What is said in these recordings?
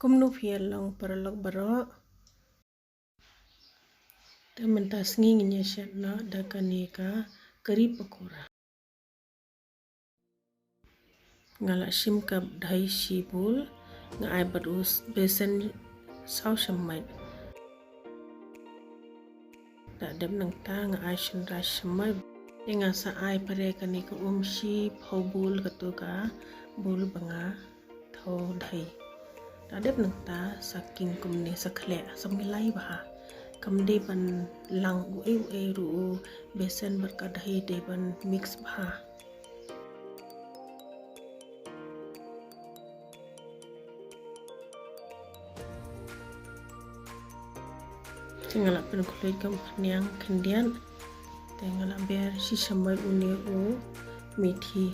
Kumnu fiel long paralog baro. Tementas nginginya syatna dakanika kari pakora. Ngala shim kap dhai shibul nga ai badus besen sau shamait. Da dem nang ta nga ai shandra shamai nga sa ai pare kanika shi phobul katuka bul banga tho dhai. Da dem nang ta saking kumne sakhle samilai baha kamde ban lang ue ru besen berkadai de ban mix baha. Tinggal pen kulit kampanyang kendian tinggal ber si samai uni u methi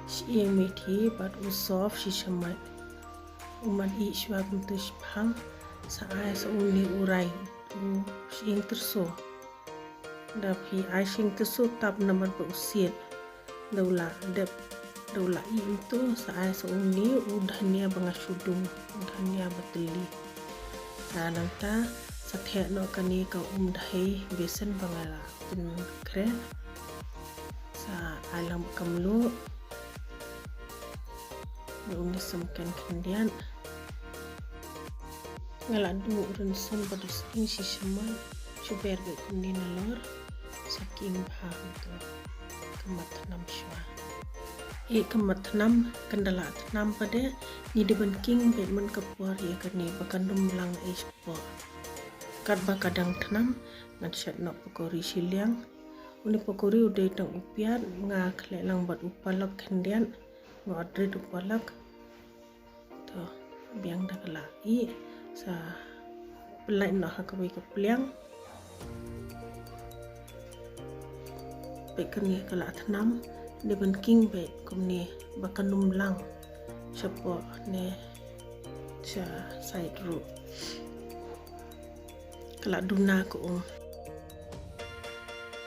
si methi but u soft si samai umat I swag untuk pang sa ai sa uni urai tu sing terso dapi ai sing terso tab naman pa usiet daula dep daula I itu sa ai sa uni udhania bangasudung udhania bateli nanta sakhe no kanika dhai besen bangala pun kren sa alam kamlu uni samkan kendian ngala du urun sam badus ing si shaman chuber be kunni nalor saking baham tu kamatnam shwa kamatnam kendala tanam pada ni deban king be man kapur ya kani bakandum lang ispo kadba kadang tanam ngan syat nak pokori siliang uni pokori udah tang upiat nga khle lang bat upalak kendian ngo adrit upalak to biang dak lai sa pelai nak hakawi ke pliang pekeni kala tanam de ban king be kumni bakanum lang chapo ne cha side ru kala duna ko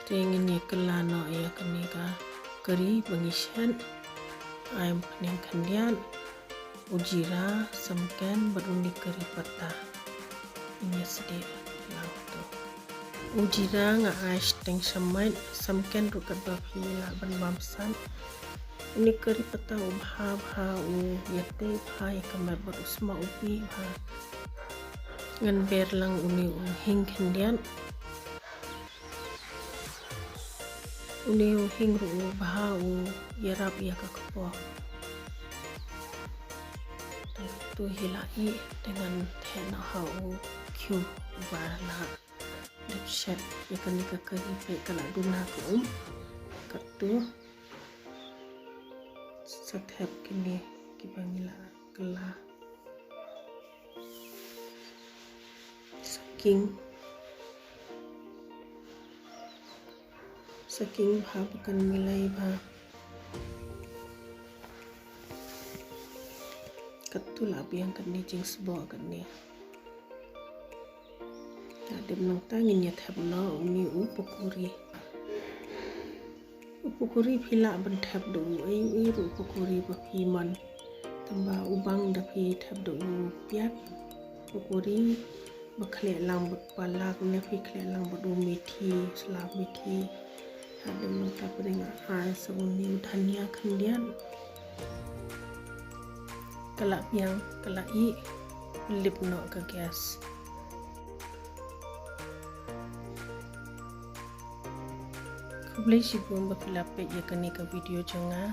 tingin ni kala no ya kanika kari bangisyan ayam pening kandian ujira samken beruni kari pata ini sedih lang tu ujira nga aish teng samai samken rukat bapila ban bamsan ini kari pata ubha bha u yate bha kamar berusma upi bha ngan berlang uni hing kendian uni hing ru bha u yarap ya kakpo tu hilai dengan tena hau kyu bala dipshet ya kanika kari pe kala duna ko katu sathep kini kibangila kala saking bha bukan nilai bha ketul abiang kani jing sebo kani adem nang tangin ya thabno uni upukuri phila ban thab do ai ru upukuri ba phiman tamba ubang da phi thab do piat upukuri bakhle lang but palak ne phi khle lang bu methi slab methi adem nang ta pringa ai so uni dhania khandian kala piang kala I lip no ka gas kublai shibum ba pila pe ya kani ka video janga